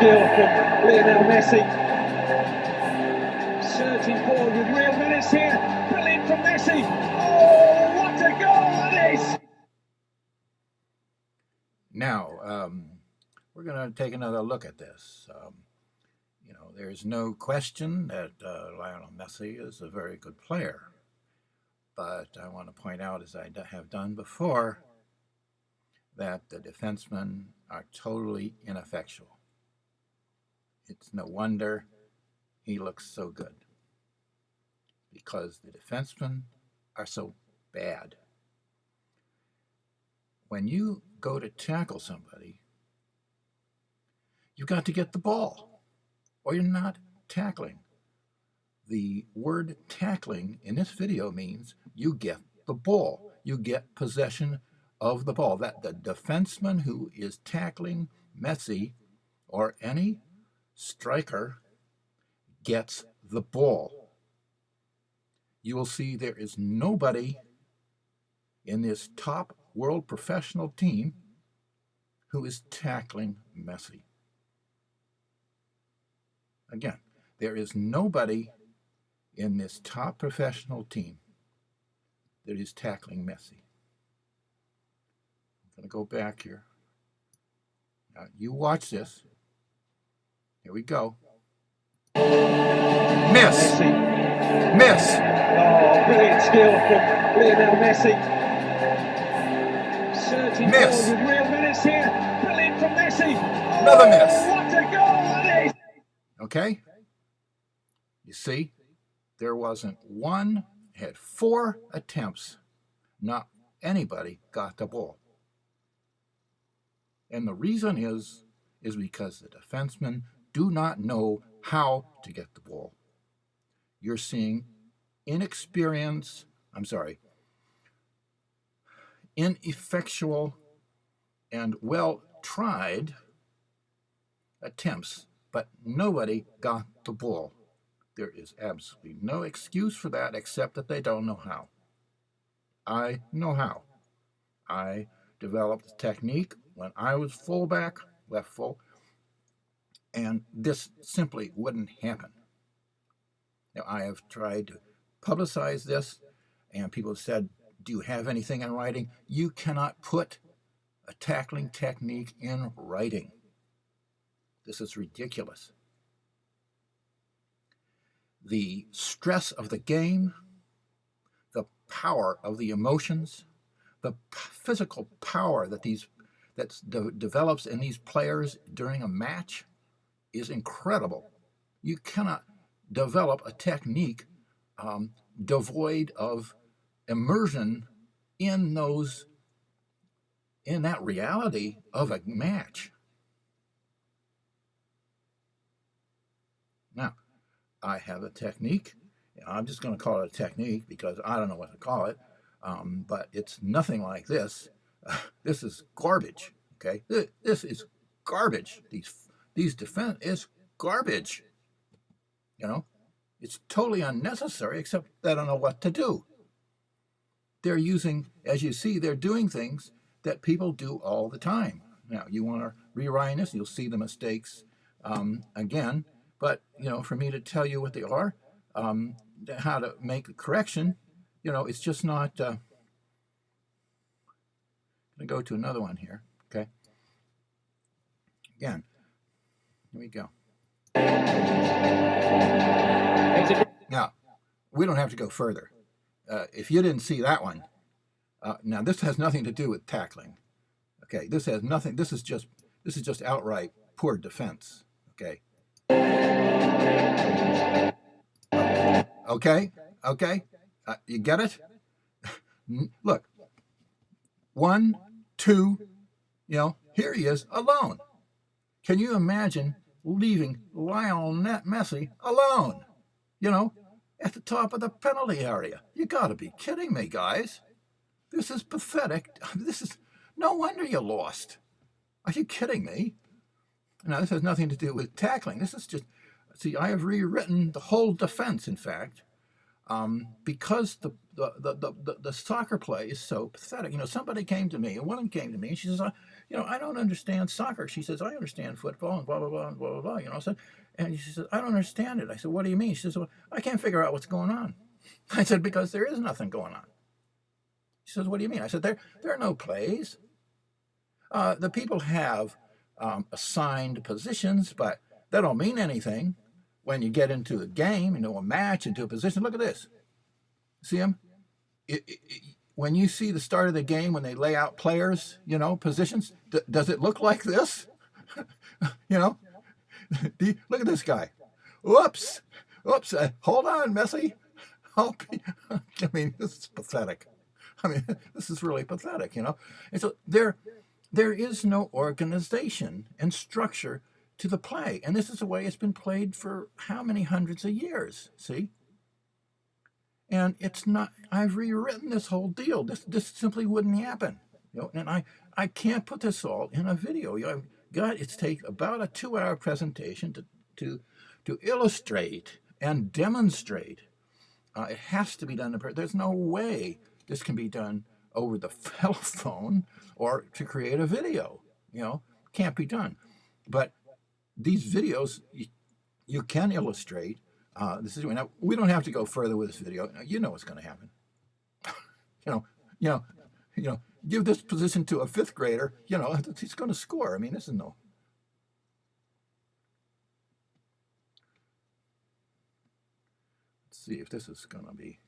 skill from Lionel Messi. Surging forward with real menace here. Brilliant from Messi. Oh, what a goal that is! Now, we're going to take another look at this. There's no question that Lionel Messi is a very good player. But I want to point out, as I have done before, that the defensemen are totally ineffectual. It's no wonder he looks so good, because the defensemen are so bad. When you go to tackle somebody, you've got to get the ball, or you're not tackling. The word tackling in this video means you get the ball. You get possession of the ball. That the defenseman who is tackling Messi or any striker gets the ball. You will see there is nobody in this top world professional team who is tackling Messi. Again, there is nobody in this top professional team that is tackling Messi. I'm going to go back here. Now, you watch this. Here we go. Miss! Miss! Oh, brilliant skill from Lionel Messi. Surging Miss! forward with real menace here. Brilliant from Messi. Oh, Another miss. What a goal that is! Okay? You see, there wasn't one, had 4 attempts. Not anybody got the ball. And the reason is because the defensemen do not know how to get the ball. You're seeing ineffectual and well-tried attempts, but nobody got the ball. There is absolutely no excuse for that except that they don't know how. I know how. I developed a technique when I was fullback, left full, and this simply wouldn't happen. Now, I have tried to publicize this, and people have said, do you have anything in writing? You cannot put a tackling technique in writing. This is ridiculous. The stress of the game, the power of the emotions, the physical power that develops in these players during a match is incredible. You cannot develop a technique devoid of immersion in that reality of a match. Now, I have a technique. I'm just going to call it a technique because I don't know what to call it, but it's nothing like this. This is garbage. Okay, this is garbage. These defense is garbage. It's totally unnecessary, except they don't know what to do. They're using, as you see, they're doing things that people do all the time. Now, you want to rewrite this, you'll see the mistakes again. But, for me to tell you what they are, how to make a correction, it's just not. I'm going to go to another one here, okay? Again, here we go. Now, we don't have to go further. If you didn't see that one, now this has nothing to do with tackling. Okay, this has nothing. This is just outright poor defense. Okay. Okay. You get it? Look. 1, 2. Here he is alone. Can you imagine leaving Lionel Messi alone? At the top of the penalty area. You got to be kidding me, guys. This is pathetic. This is no wonder you lost. Are you kidding me? Now, this has nothing to do with tackling. This is just, see, I have rewritten the whole defense, in fact, because the the soccer play is so pathetic. You know, somebody came to me, and one of them came to me, and she says, you know, I don't understand soccer. She says, I understand football and blah, blah, blah, and blah, blah, blah. You know, so, and she says, I don't understand it. I said, what do you mean? She says, well, I can't figure out what's going on. I said, because there is nothing going on. She says, what do you mean? I said, there are no plays. The people have assigned positions, but that don't mean anything when you get into a game, into a match, into a position. Look at this. See them? When you see the start of the game, when they lay out players, you know, positions, does it look like this? You know? Look at this guy. Whoops. Whoops. Hold on, Messi. I mean, this is pathetic. I mean, this is really pathetic, you know? And so there is no organization and structure to the play. And this is the way it's been played for how many hundreds of years, see? And it's not, I've rewritten this whole deal. This simply wouldn't happen. You know, and I can't put this all in a video. You know, it's take about a 2-hour presentation to illustrate and demonstrate. It has to be done in person. There's no way this can be done over the telephone or to create a video. You know, can't be done. But these videos, you can illustrate. This is now, we don't have to go further with this video. Now, you know what's going to happen. you know, give this position to a 5th grader. You know, he's going to score. I mean, this is no. Let's see if this is going to be.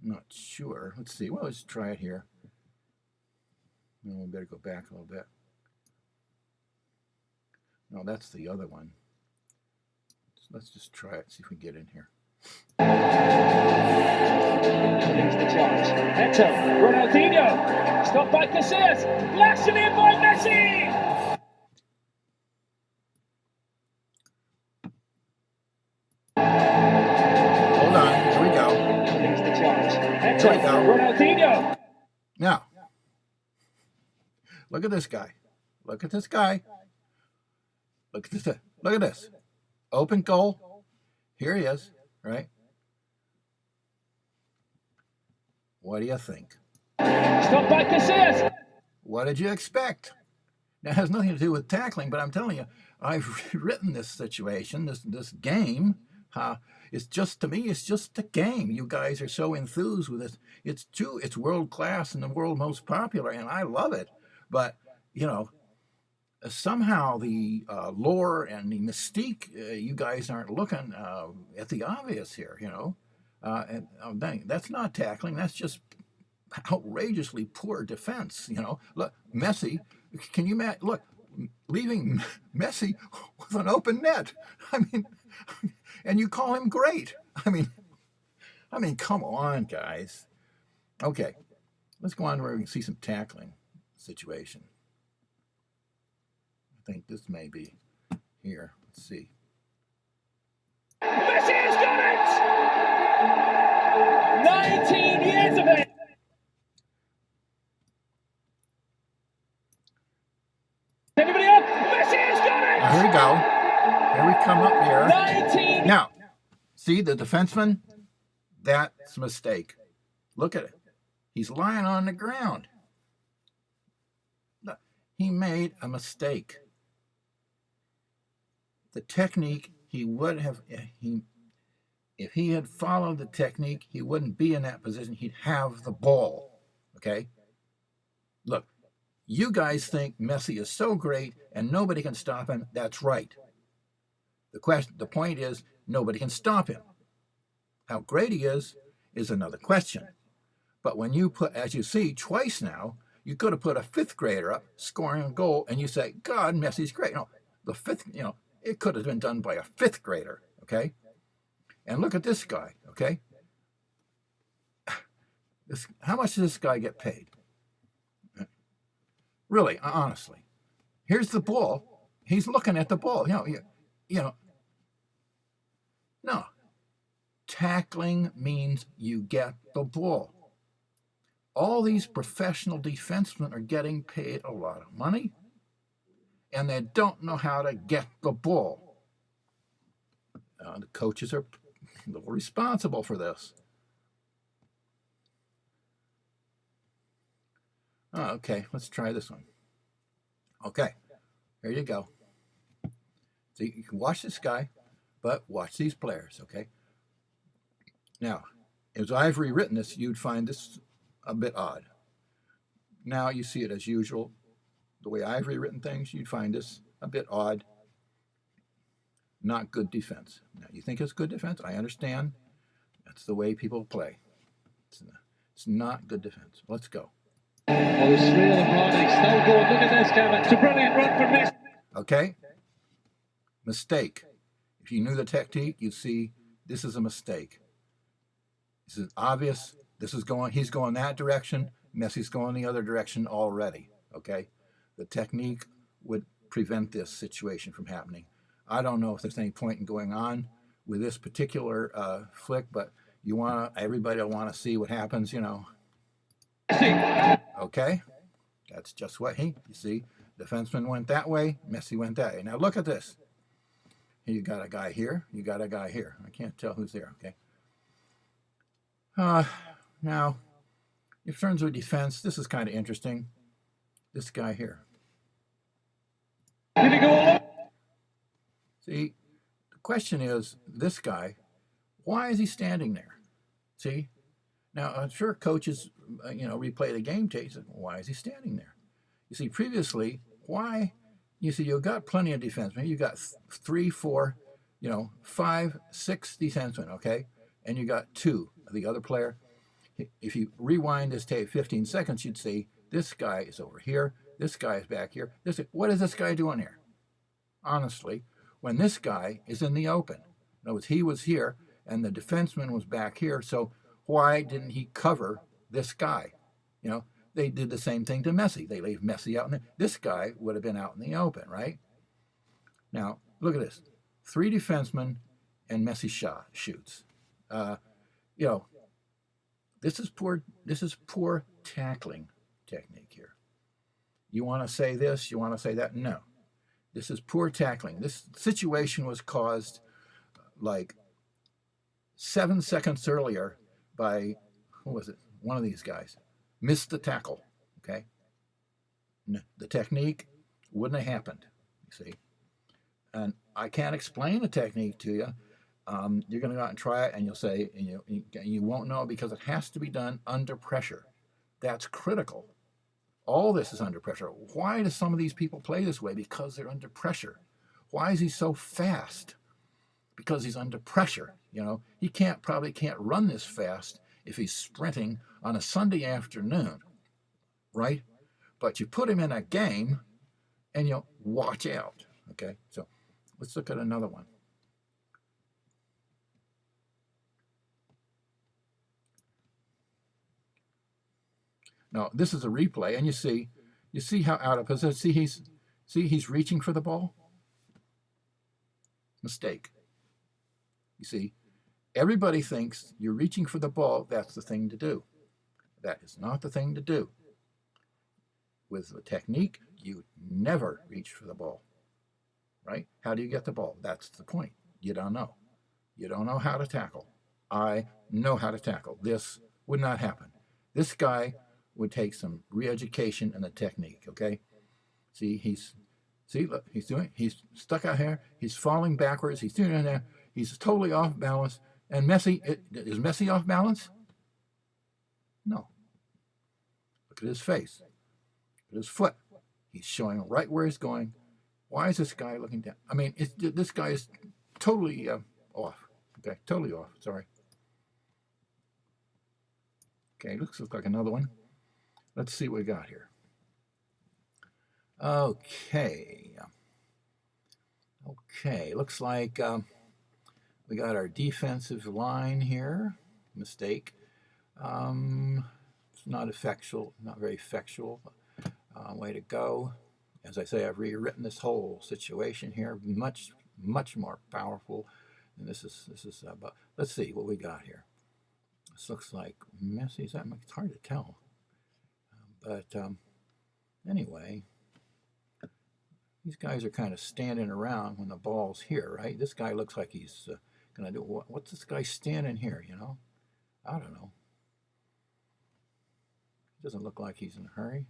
Not sure. Let's see. Well, let's try it here. No, we better go back a little bit. No, that's the other one. So let's just try it, see if we can get in here. Here's the chance. Neto, Ronaldinho. Stopped by Casillas. Blasted in by Messi. Hold on. Here we go. Here's the chance. Here we Neto, go. Ronaldinho. Now, look at this guy. Look at this guy. Look at this. Look at this. Open goal. Here he is, right? What do you think? Stopped by Casillas. What did you expect? Now, it has nothing to do with tackling, but I'm telling you, I've written this situation, this game. It's just, to me, it's just a game. You guys are so enthused with it. It's world class and the world most popular, and I love it. But, you know, somehow the lore and the mystique, you guys aren't looking at the obvious here, you know. Dang, that's not tackling. That's just outrageously poor defense, you know. Look, Messi, can you look, leaving Messi with an open net. I mean, and you call him great. I mean, come on, guys. Okay, let's go on to where we can see some tackling situation. I think this may be here. Let's see. Messi has got it! 19 years of it! Anybody up? Messi has got it! Here we go. Here we come up here. 19! Now, see the defenseman? That's a mistake. Look at it. He's lying on the ground. Look, he made a mistake. The technique, he would have, if he had followed the technique, he wouldn't be in that position. He'd have the ball, okay? Look, you guys think Messi is so great and nobody can stop him. That's right. The point is, nobody can stop him. How great he is another question. But when you put, as you see twice now, you could have put a 5th grader up scoring a goal and you say, God, Messi's great. No, the 5th, you know, it could have been done by a 5th grader, okay? And look at this guy, okay? How much does this guy get paid? Really, honestly. Here's the ball. He's looking at the ball. You know, No. Tackling means you get the ball. All these professional defensemen are getting paid a lot of money, and they don't know how to get the ball. The coaches are a little responsible for this. Okay, let's try this one. Okay, here you go. So you can watch this guy, but watch these players, okay? Now, as I've rewritten this, you'd find this a bit odd. Now you see it as usual. The way I've rewritten things, you'd find this a bit odd. Not good defense. Now, you think it's good defense? I understand. That's the way people play. It's not good defense. Let's go. Oh, surreal and Rodney. Still going. Look at this, Kevin. It's a brilliant run from Messi. Okay. Mistake. If you knew the technique, you'd see this is a mistake. This is obvious. He's going that direction. Messi's going the other direction already. Okay. The technique would prevent this situation from happening. I don't know if there's any point in going on with this particular flick, but everybody will want to see what happens, you know. Okay, that's just what you see. Defenseman went that way, Messi went that way. Now look at this. You got a guy here, you got a guy here. I can't tell who's there, okay? Now, in terms of defense, this is kind of interesting. This guy here. Did he go? See, the question is, this guy, why is he standing there? See? Now, I'm sure coaches, replay the game tapes. Why is he standing there? You see, previously, why? You see, you've got plenty of defensemen. You got 3, 4, 5, 6 defensemen, okay? And you got 2. The other player, if you rewind this tape 15 seconds, you'd see this guy is over here. This guy is back here. What is this guy doing here? Honestly, when this guy is in the open. In other words, he was here, and the defenseman was back here, so why didn't he cover this guy? They did the same thing to Messi. They leave Messi out in there. This guy would have been out in the open, right? Now, look at this. 3 defensemen, and Messi shoots. This is poor tackling technique here. You want to say this, you want to say that? No. This is poor tackling. This situation was caused like 7 seconds earlier by, who was it? One of these guys. Missed the tackle, okay? The technique wouldn't have happened, you see. And I can't explain the technique to you. You're going to go out and try it, and you'll say, and you won't know because it has to be done under pressure. That's critical. All this is under pressure. Why do some of these people play this way? Because they're under pressure. Why is he so fast? Because he's under pressure. He probably can't run this fast if he's sprinting on a Sunday afternoon, right? But you put him in a game, and watch out. Okay, so let's look at another one. Now, this is a replay, and you see how out of position. He's reaching for the ball. Mistake. You see, everybody thinks you're reaching for the ball. That's the thing to do. That is not the thing to do. With the technique, you never reach for the ball, right? How do you get the ball? That's the point. You don't know. You don't know how to tackle. I know how to tackle. This would not happen. This guy would take some re-education in the technique, okay? He's stuck out here. He's falling backwards. He's doing it there. He's totally off balance. And Messi, is Messi off balance? No. Look at his face. Look at his foot. He's showing right where he's going. Why is this guy looking down? I mean, this guy is totally off. Okay, totally off. Sorry. Okay, looks like another one. Let's see what we got here. Okay. Looks like we got our defensive line here. Mistake. It's not effectual, not very effectual. Way to go. As I say, I've rewritten this whole situation here. Much, much more powerful. And this is about. Let's see what we got here. This looks like Messi. It's hard to tell, but anyway, these guys are kind of standing around when the ball's here, right? This guy looks like he's gonna do. What's this guy standing here? You know, I don't know. Doesn't look like he's in a hurry.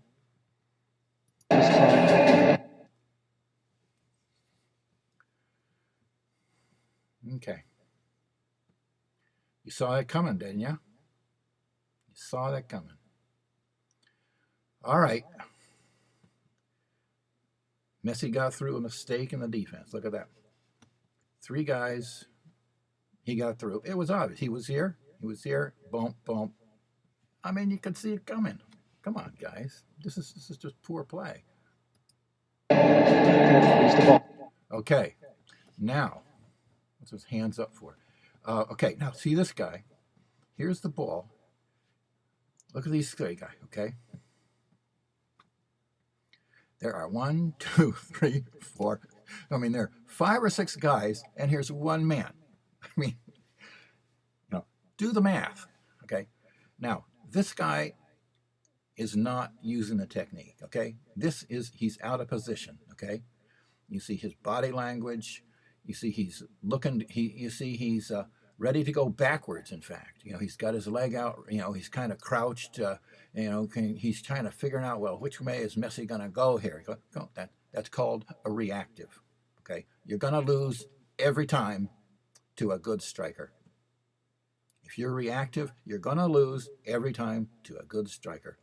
Okay. You saw that coming, didn't you? You saw that coming. All right. Messi got through a mistake in the defense. Look at that. 3 guys. He got through. It was obvious. He was here. He was here. Boom, boom. I mean, you could see it coming. Come on, guys. This is just poor play. Okay. Now, what's his hands up for? Okay. Now, see this guy. Here's the ball. Look at these 3 guys. Okay. There are 1, 2, 3, 4. I mean, there are 5 or 6 guys, and here's 1 man. I mean, you know, do the math. Okay. Now, this guy is not using the technique. Okay. He's out of position. Okay. You see his body language. You see he's looking. You see he's ready to go backwards. In fact, you know, he's got his leg out. You know, he's kind of crouched. You know, he's trying to figure out, well, which way is Messi going to go here? That's called a reactive. Okay, you're going to lose every time to a good striker. If you're reactive, you're going to lose every time to a good striker.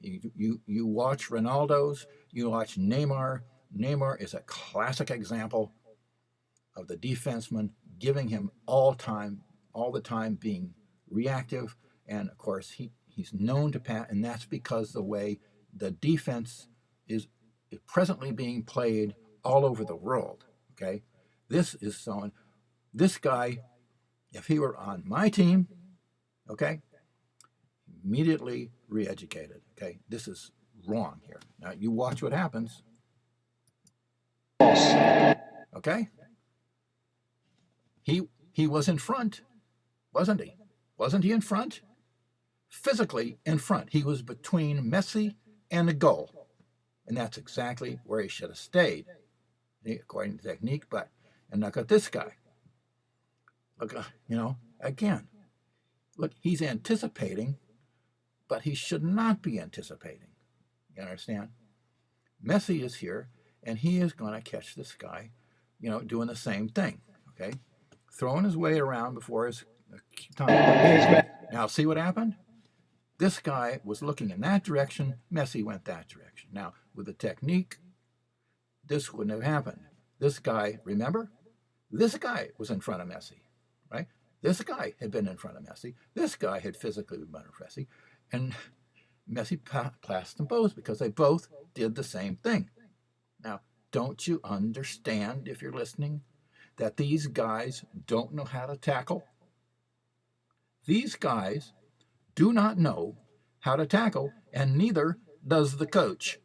You watch Ronaldo's, you watch Neymar. Neymar is a classic example of the defenseman giving him all the time being reactive, and of course he's known to pass, and that's because the way the defense is presently being played all over the world. Okay, this guy, if he were on my team, okay, immediately re-educated. Okay, this is wrong here. Now you watch what happens. Okay, he was in front, wasn't he? Wasn't he in front? Physically in front. He was between Messi and the goal, and that's exactly where he should have stayed, according to technique. And look at this guy. Look, you know, again, look, he's anticipating, but he should not be anticipating. You understand? Messi is here, and he is going to catch this guy, you know, doing the same thing. Okay, throwing his weight around before his time. Now, see what happened? This guy was looking in that direction. Messi went that direction. Now, with the technique, this wouldn't have happened. This guy, remember? This guy was in front of Messi, right? This guy had been in front of Messi. This guy had physically been in front of Messi. And Messi passed them both because they both did the same thing. Now, don't you understand, if you're listening, that these guys don't know how to tackle? These guys do not know how to tackle, and neither does the coach.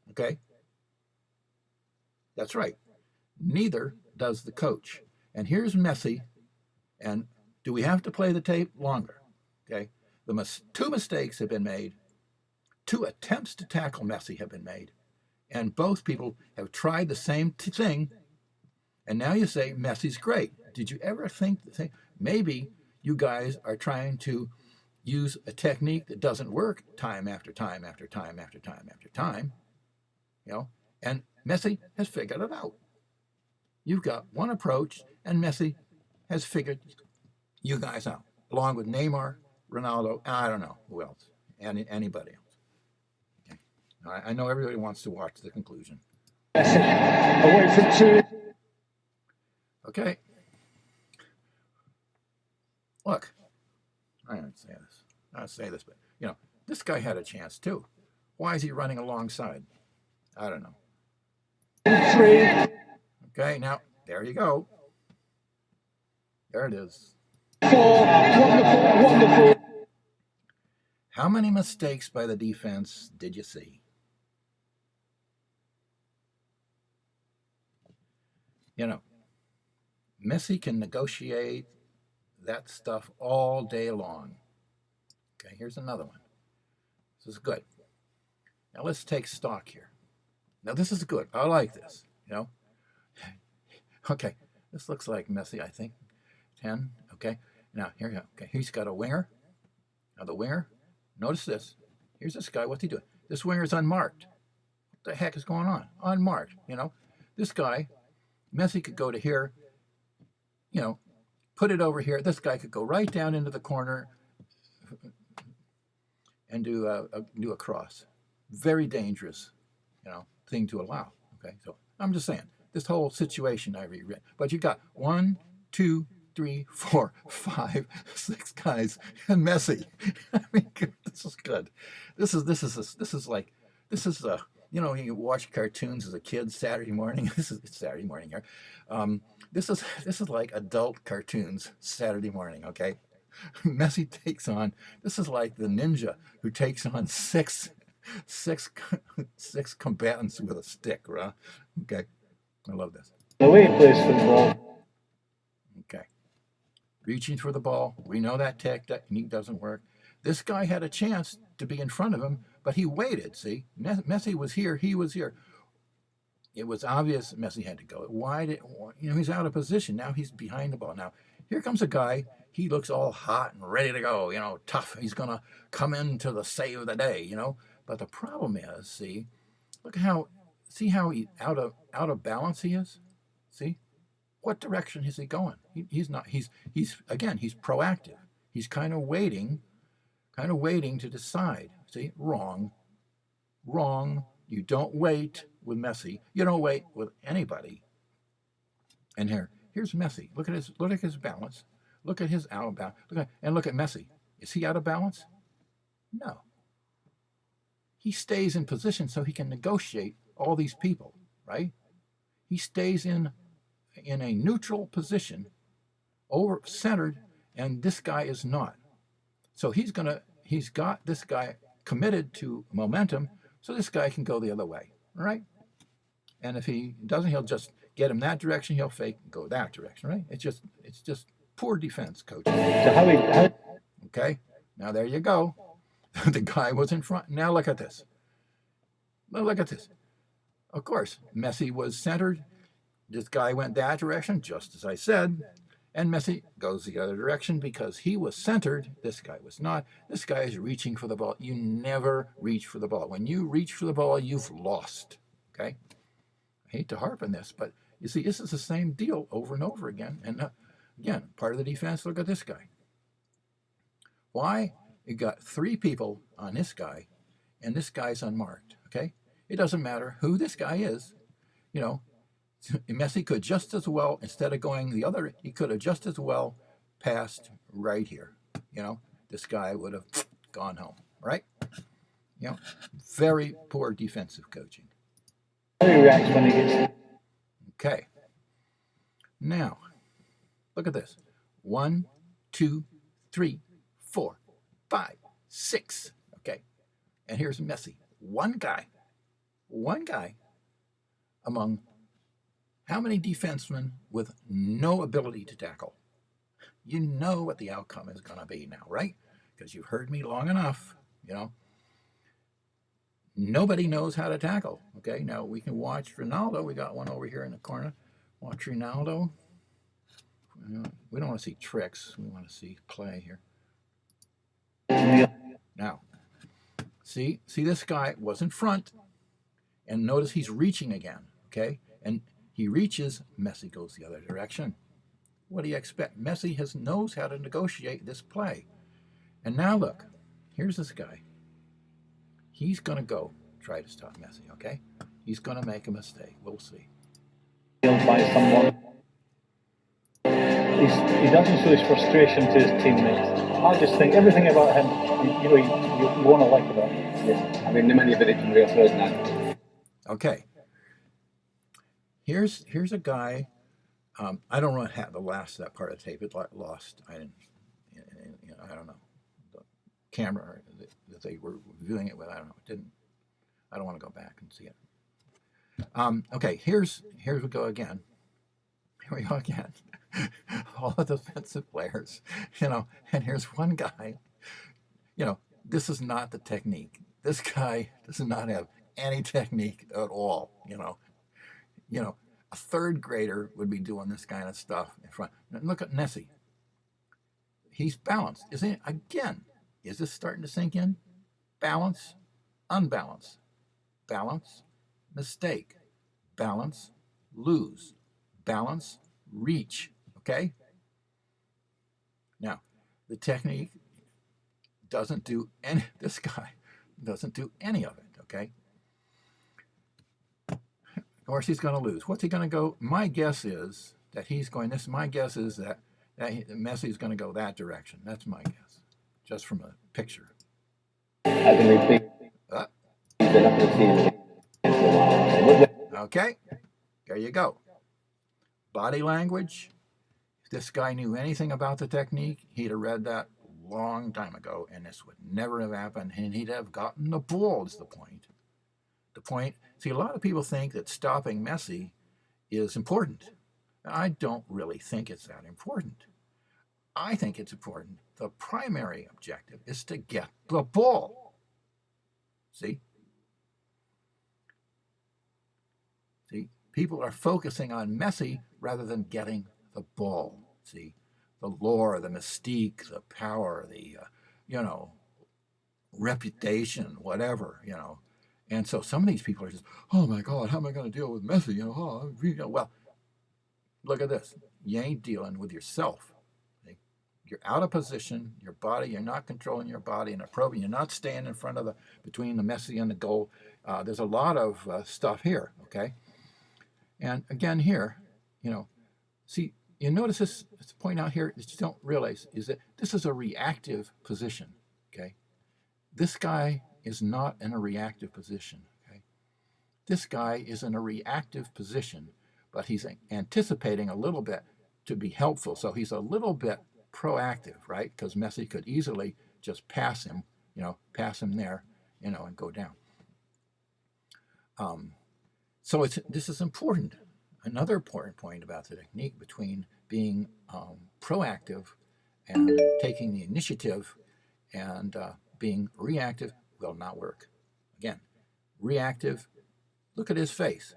Okay? That's right. Neither does the coach. And here's Messi, and do we have to play the tape longer? Okay? The 2 mistakes have been made. 2 attempts to tackle Messi have been made. And both people have tried the same thing, and now you say Messi's great. Did you ever think maybe you guys are trying to use a technique that doesn't work time after time after time after time after time, you know, and Messi has figured it out. You've got one approach, and Messi has figured you guys out, along with Neymar, Ronaldo, and I don't know who else, anybody else. Okay. I know everybody wants to watch the conclusion. Away from 2. Okay. Look, I don't say this. I don't say this, but, you know, this guy had a chance too. Why is he running alongside? I don't know. 3. Okay, now, there you go. There it is. 4. Wonderful, wonderful. How many mistakes by the defense did you see? You know, Messi can negotiate that stuff all day long. Okay, here's another one. This is good. Now let's take stock here. Now this is good. I like this, you know. Okay, this looks like Messi, I think. 10, okay. Now, here you go. Okay, he's got a winger. Now the winger, notice this. Here's this guy, what's he doing? This winger is unmarked. What the heck is going on? Unmarked, you know. This guy, Messi could go to here, you know, put it over here. This guy could go right down into the corner and do a cross. Very dangerous, you know, thing to allow. Okay, so I'm just saying this whole situation I rewritten. But you got 1, 2, 3, 4, 5, 6 guys and Messi. I mean, this is good. This is like you know, you watch cartoons as a kid Saturday morning. It's Saturday morning here. This is like adult cartoons Saturday morning. Okay, Messi takes on. This is like the ninja who takes on six combatants with a stick, right? Okay, I love this. The way he plays football. Okay, reaching for the ball. We know that technique doesn't work. This guy had a chance to be in front of him, but he waited. See, Messi was here. He was here. It was obvious Messi had to go. He's out of position. Now he's behind the ball. Now, here comes a guy. He looks all hot and ready to go, you know, tough. He's going to come into the save the day, you know. But the problem is, see how he out of balance he is? See? What direction is he going? He's proactive. He's kind of waiting to decide. See? Wrong. You don't wait with Messi. You don't wait with anybody. And here's Messi. Look at his balance. Look at his out of balance. Look at Messi. Is he out of balance? No. He stays in position so he can negotiate all these people, right? He stays in a neutral position, over centered, and this guy is not. So he's got this guy committed to momentum, so this guy can go the other way, all right? And if he doesn't, he'll just get him that direction. He'll fake and go that direction, right? It's just poor defense, coach. So okay, now there you go. The guy was in front. Now look at this. Look at this. Of course, Messi was centered. This guy went that direction, just as I said. And Messi goes the other direction because he was centered. This guy was not. This guy is reaching for the ball. You never reach for the ball. When you reach for the ball, you've lost. Okay? I hate to harp on this, but you see, this is the same deal over and over again. And again, part of the defense, look at this guy. Why? You got 3 people on this guy, and this guy's unmarked. Okay? It doesn't matter who this guy is. You know, Messi could just as well, instead of going the other, he could have just as well passed right here. You know, this guy would have gone home, right? You know, very poor defensive coaching. How he reacts when he gets. Okay. Now, look at this. 1, 2, 3, 4, 5, 6. Okay. And here's Messi. One guy among how many defensemen with no ability to tackle? You know what the outcome is going to be now, right? Because you've heard me long enough, you know. Nobody knows how to tackle, okay? Now, we can watch Ronaldo. We got one over here in the corner. Watch Ronaldo. We don't want to see tricks. We want to see play here. Now, see this guy was in front, and notice he's reaching again, okay? And he reaches, Messi goes the other direction. What do you expect? Messi knows how to negotiate this play. And now look, here's this guy. He's going to go try to stop Messi, okay? He's going to make a mistake. We'll see. By someone. He doesn't show his frustration to his teammates. I just think everything about him, you want to like about him. Yes. I mean, okay. Here's a guy. I don't know how that part of the tape. It lost. I didn't. I don't know. The camera that they were viewing it with. I don't know. It didn't. I don't want to go back and see it. Okay. Here's we go again. Here we go again. All the defensive players, and here's one guy, this is not the technique. This guy does not have any technique at all, A third grader would be doing this kind of stuff in front. And look at Nessie. He's balanced. Isn't it? Again, is this starting to sink in? Balance, unbalance. Balance, mistake. Balance, lose. Balance, reach. Okay? Now, the technique doesn't do any, this guy doesn't do any of it, okay? Of course, he's going to lose. What's he going to go? My guess is that my guess is that Messi's going to go that direction. That's my guess, just from a picture. Okay, there you go. Body language. If this guy knew anything about the technique, he'd have read that long time ago, and this would never have happened, and he'd have gotten the ball is the point. See, a lot of people think that stopping Messi is important. I don't really think it's that important. I think it's important. The primary objective is to get the ball. See? People are focusing on Messi rather than getting the ball. See? The lore, the mystique, the power, the, reputation, whatever, And so some of these people are just, oh my God, how am I going to deal with Messi? Well, look at this. You ain't dealing with yourself. See? You're out of position. Your body, you're not controlling your body in a probe. You're not staying in front of between the Messi and the goal. There's a lot of stuff here, okay? And again here, see, you notice this point out here that you don't realize is that this is a reactive position, okay? This guy is not in a reactive position, okay? This guy is in a reactive position, but he's anticipating a little bit to be helpful. So he's a little bit proactive, right? Because Messi could easily just pass him there, and go down. So this is important. Another important point about the technique between being proactive and taking the initiative and being reactive will not work. Again, reactive, look at his face.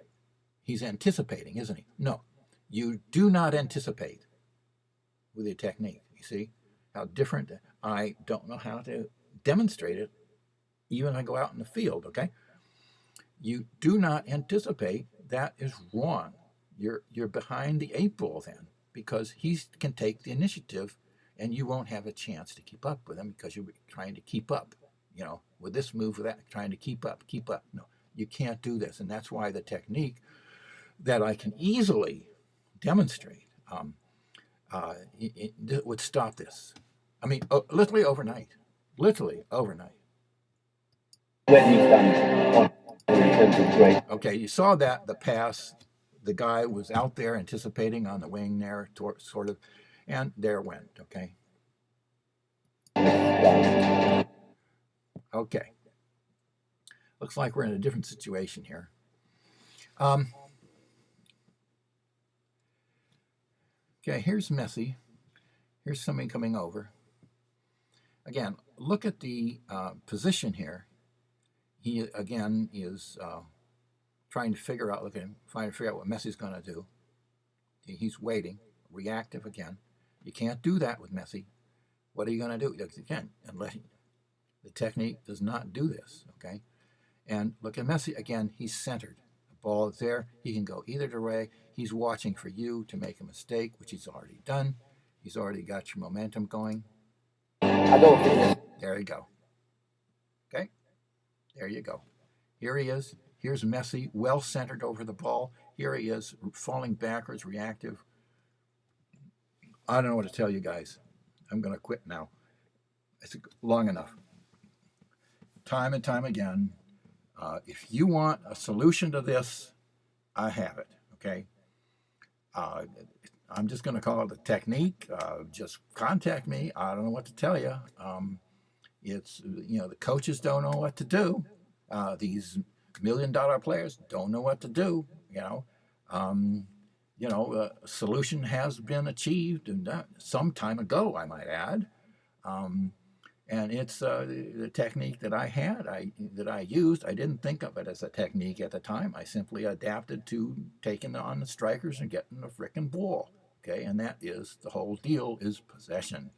He's anticipating, isn't he? No, you do not anticipate with your technique. You see how different? I don't know how to demonstrate it, even if I go out in the field, okay? You do not anticipate. That is wrong. You're behind the 8 ball then, because he can take the initiative and you won't have a chance to keep up with him because you're trying to keep up, with this move, with that, trying to keep up. No, you can't do this. And that's why the technique that I can easily demonstrate it would stop this. I mean, literally overnight. Okay, you saw that, the pass. The guy was out there anticipating on the wing there, sort of, and there went, okay? Okay. Looks like we're in a different situation here. Okay, here's Messi. Here's somebody coming over. Again, look at the position here. He, again, is trying to figure out, trying to figure out what Messi's going to do. He's waiting, reactive again. You can't do that with Messi. What are you going to do? Again, unless the technique does not do this, okay? And look at Messi, again, he's centered. The ball is there. He can go either way. He's watching for you to make a mistake, which he's already done. He's already got your momentum going. There you go. Okay? There you go. Here he is. Here's Messi, well centered over the ball. Here he is, falling backwards, reactive. I don't know what to tell you guys. I'm going to quit now. It's long enough. Time and time again, if you want a solution to this, I have it, okay? I'm just going to call it a technique. Just contact me. I don't know what to tell you. It's, the coaches don't know what to do. These $1 million players don't know what to do, A solution has been achieved, and some time ago, I might add. Um, and it's the technique that that I used. I didn't think of it as a technique at the time. I simply adapted to taking on the strikers and getting the frickin' ball. Okay, and that is the whole deal: is possession.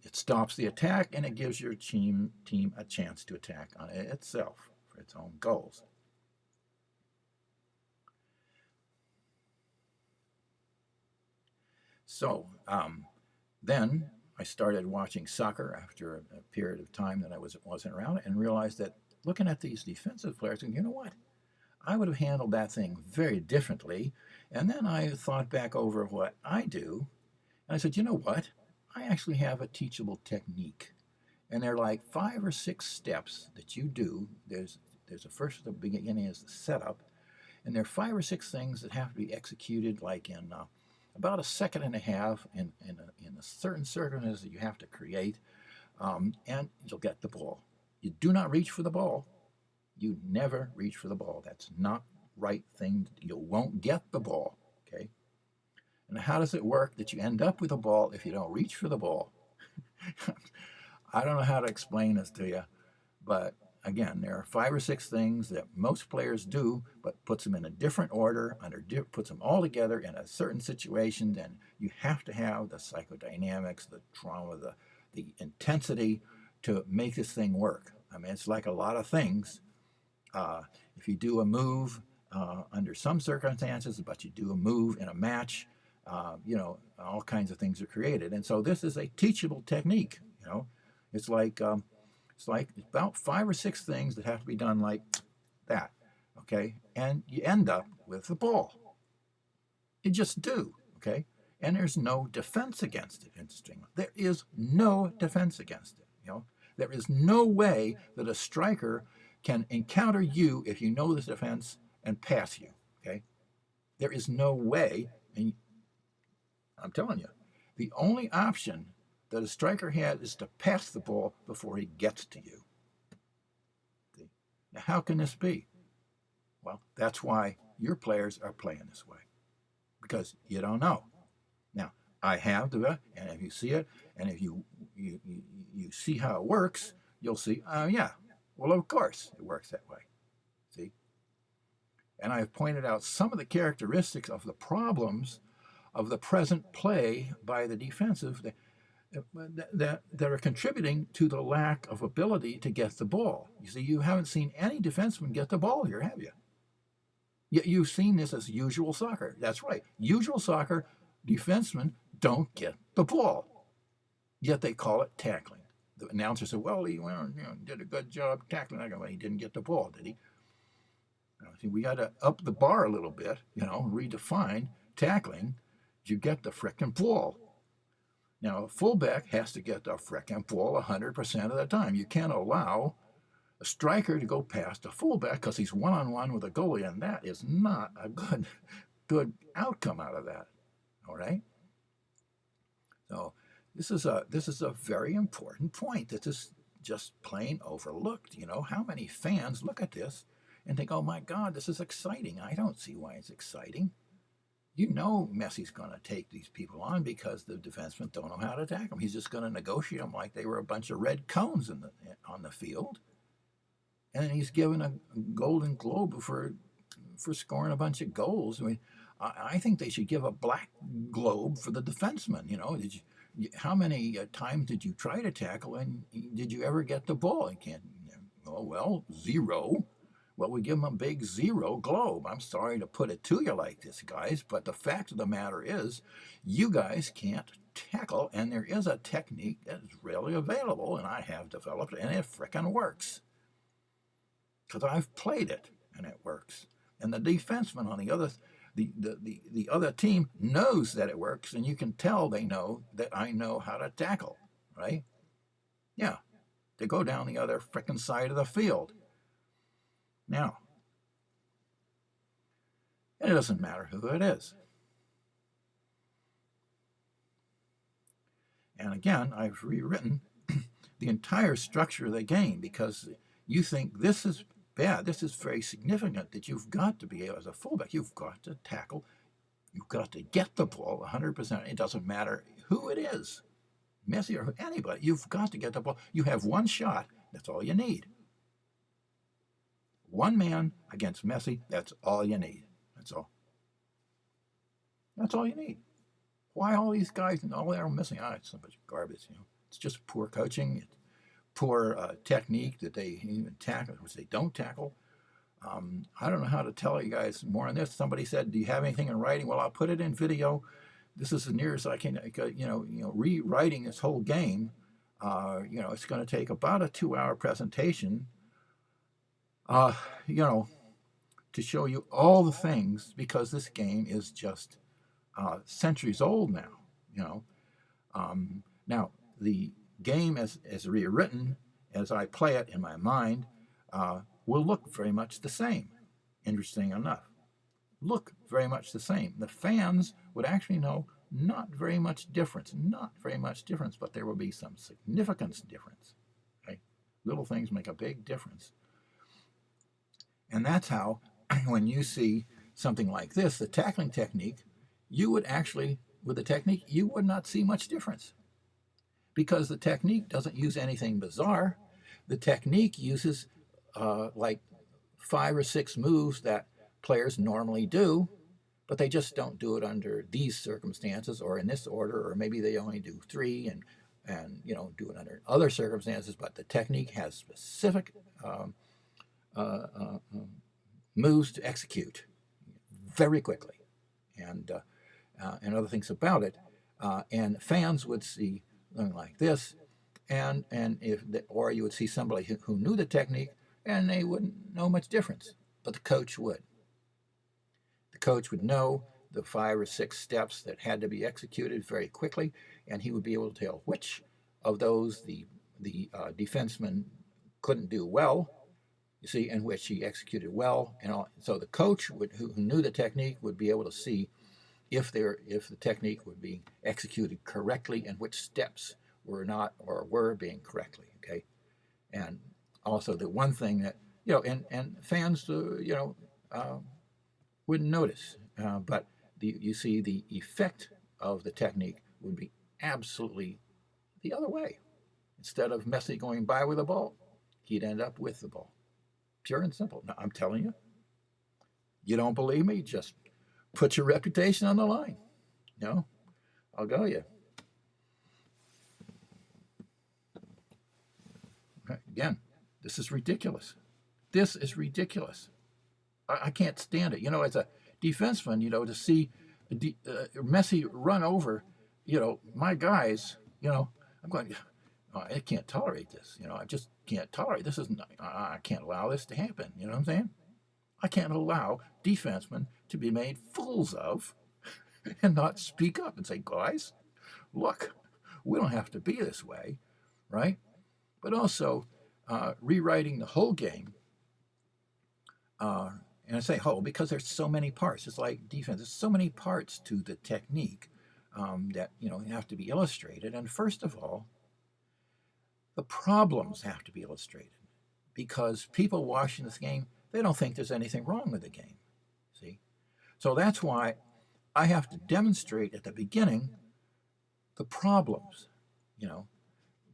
It stops the attack and it gives your team a chance to attack on it itself for its own goals. So then I started watching soccer after a period of time that I wasn't around, and realized that looking at these defensive players, and you know what, I would have handled that thing very differently. And then I thought back over what I do, and I said, you know what, I actually have a teachable technique, and they're like 5 or 6 steps that you do. There's a first, the beginning is the setup, and there are 5 or 6 things that have to be executed like in about a second and a half in a certain circumstance that you have to create, and you'll get the ball. You do not reach for the ball. You never reach for the ball. That's not right thing. You won't get the ball. Okay. And how does it work that you end up with a ball if you don't reach for the ball? I don't know how to explain this to you, but again, there are 5 or 6 things that most players do, but puts them in a different order, puts them all together in a certain situation. And you have to have the psychodynamics, the trauma, the intensity to make this thing work. I mean, it's like a lot of things. If you do a move under some circumstances, but you do a move in a match, all kinds of things are created. And so this is a teachable technique. It's like about 5 or 6 things that have to be done like that, okay? And you end up with the ball. You just do, okay? And there's no defense against it, interestingly. There is no defense against it, There is no way that a striker can encounter you if you know the defense and pass you, okay? There is no way, and I'm telling you, the only option that a striker has is to pass the ball before he gets to you. See? Now, how can this be? Well, that's why your players are playing this way, because you don't know. Now, I have and if you see it, and if you see how it works, you'll see, yeah, well, of course it works that way. See? And I've pointed out some of the characteristics of the problems of the present play by the defensive that are contributing to the lack of ability to get the ball. You see, you haven't seen any defenseman get the ball here, have you? Yet you've seen this as usual soccer. That's right. Usual soccer, defensemen don't get the ball. Yet they call it tackling. The announcer said, well, he did a good job tackling. I go, well, he didn't get the ball, did he? See, we got to up the bar a little bit, redefine tackling. You get the frickin' ball. Now, a fullback has to get the frickin' ball 100% of the time. You can't allow a striker to go past a fullback because he's one-on-one with a goalie, and that is not a good outcome out of that. All right? So this is a very important point that is just plain overlooked. How many fans look at this and think, oh my God, this is exciting. I don't see why it's exciting. Messi's going to take these people on because the defensemen don't know how to attack them. He's just going to negotiate them like they were a bunch of red cones on the field. And then he's given a Golden Globe for scoring a bunch of goals. I mean, I think they should give a Black Globe for the defenseman. How many times did you try to tackle, and did you ever get the ball? You can't. Oh well, 0. Well, we give them a big 0 globe. I'm sorry to put it to you like this, guys, but the fact of the matter is, you guys can't tackle, and there is a technique that is really available, and I have developed it, and it frickin' works. Because I've played it, and it works. And the defenseman on the other team knows that it works, and you can tell they know that I know how to tackle, right? Yeah, they go down the other frickin' side of the field. Now, it doesn't matter who it is. And again, I've rewritten the entire structure of the game because you think this is bad. This is very significant that you've got to be able, as a fullback, you've got to tackle, you've got to get the ball 100%. It doesn't matter who it is, Messi or anybody. You've got to get the ball. You have one shot. That's all you need. One man against Messi. That's all you need. That's all. That's all you need. Why all these guys and all they're missing? It's so much garbage. It's just poor coaching. It's poor technique that they even tackle, which they don't tackle. I don't know how to tell you guys more on this. Somebody said, "Do you have anything in writing?" Well, I'll put it in video. This is as near as I can. Rewriting this whole game. It's going to take about a 2-hour presentation. To show you all the things, because this game is just centuries old now. Now the game as rewritten, as I play it in my mind, will look very much the same. Interesting enough, look very much the same. The fans would actually know not very much difference, but there will be some significant difference. Okay? Little things make a big difference. And that's how, when you see something like this, the tackling technique, you would actually, with the technique, you would not see much difference. Because the technique doesn't use anything bizarre. The technique uses like 5 or 6 moves that players normally do, but they just don't do it under these circumstances or in this order, or maybe they only do 3 and do it under other circumstances. But the technique has specific moves to execute very quickly, and other things about it. And fans would see something like this, and or you would see somebody who knew the technique, and they wouldn't know much difference, but the coach would. The coach would know the 5 or 6 steps that had to be executed very quickly, and he would be able to tell which of those the defenseman couldn't do well, you see, and which he executed well, and all. So the coach who knew the technique would be able to see if the technique would be executed correctly and which steps were not or were being correctly. Okay, and also the one thing that and fans wouldn't notice, but you see the effect of the technique would be absolutely the other way. Instead of Messi going by with the ball, he'd end up with the ball. Pure and simple. Now, I'm telling you, you don't believe me? Just put your reputation on the line. I'll go you. Again, this is ridiculous. This is ridiculous. I can't stand it. As a defenseman, to see Messi run over, my guys, I'm going, I can't tolerate this. I just can't tolerate this. I can't allow this to happen. You know what I'm saying? I can't allow defensemen to be made fools of and not speak up and say, guys, look, we don't have to be this way, right? But also rewriting the whole game. And I say whole because there's so many parts. It's like defense. There's so many parts to the technique that have to be illustrated. And first of all, the problems have to be illustrated, because people watching this game, they don't think there's anything wrong with the game. See, so that's why I have to demonstrate at the beginning the problems.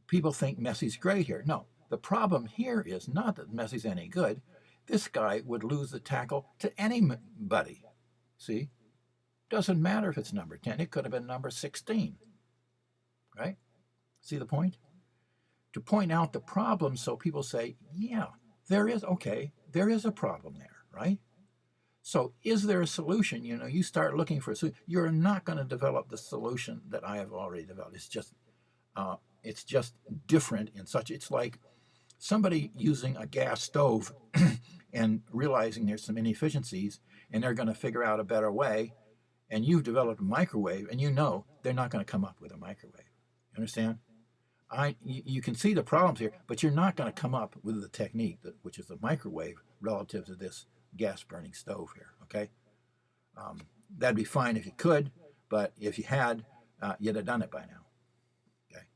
People think Messi's great here. No, the problem here is not that Messi's any good. This guy would lose the tackle to anybody. See? Doesn't matter if it's number 10. It could have been number 16. Right? See the point? To point out the problem so people say, yeah, there is a problem there, right? So is there a solution? You start looking for a solution. You're not going to develop the solution that I have already developed. It's just different in such, it's like somebody using a gas stove and realizing there's some inefficiencies, and they're going to figure out a better way, and you've developed a microwave, and they're not going to come up with a microwave. You understand? You can see the problems here, but you're not going to come up with the technique, which is the microwave, relative to this gas-burning stove here, okay? That'd be fine if you could, but if you had, you'd have done it by now, okay?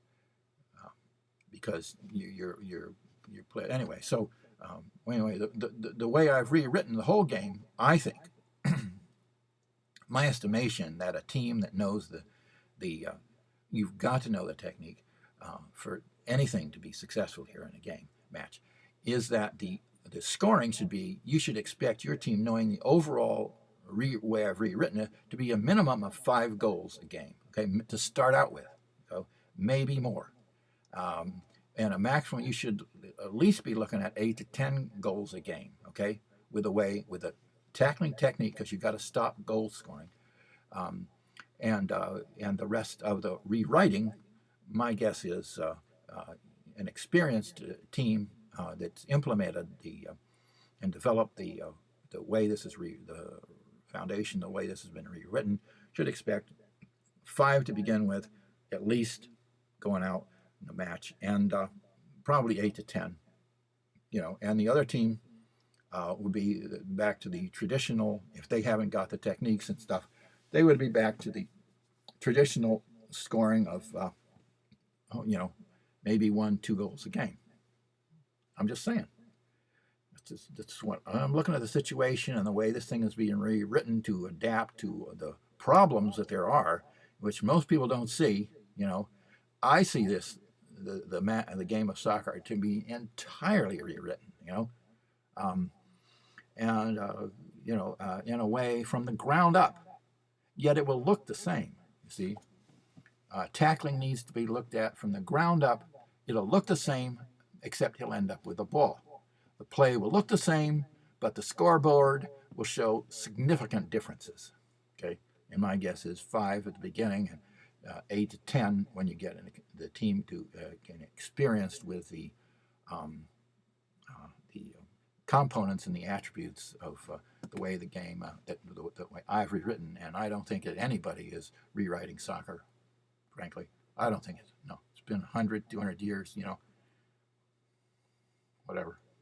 Because you're anyway. So Anyway, the way I've rewritten the whole game, I think, my estimation that a team that knows the you've got to know the technique for anything to be successful here in a game match, is that the scoring should be, you should expect your team, knowing the overall way I've rewritten it, to be a minimum of 5 goals a game, okay, to start out with, so maybe more. And a maximum, you should at least be looking at 8 to 10 goals a game, okay, with a tackling technique, because you've got to stop goal scoring. And the rest of the rewriting, my guess is an experienced team that's implemented and developed the way this is the foundation, the way this has been rewritten, should expect 5 to begin with, at least, going out in the match, and probably 8 to 10. And the other team would be back to the traditional. If they haven't got the techniques and stuff, they would be back to the traditional scoring of maybe 1-2 goals a game. I'm just saying. That's what I'm looking at, the situation and the way this thing is being rewritten to adapt to the problems that there are, which most people don't see. I see the game of soccer to be entirely rewritten. In a way from the ground up. Yet it will look the same. You see, tackling needs to be looked at from the ground up. It'll look the same, except he'll end up with a ball. The play will look the same, but the scoreboard will show significant differences. Okay, and my guess is 5 at the beginning, and 8 to 10 when you get the team to get experienced with the components and the attributes of the way the game, the way I've rewritten. And I don't think that anybody is rewriting soccer, frankly. I don't think it's, no. It's been 100, 200 years, whatever.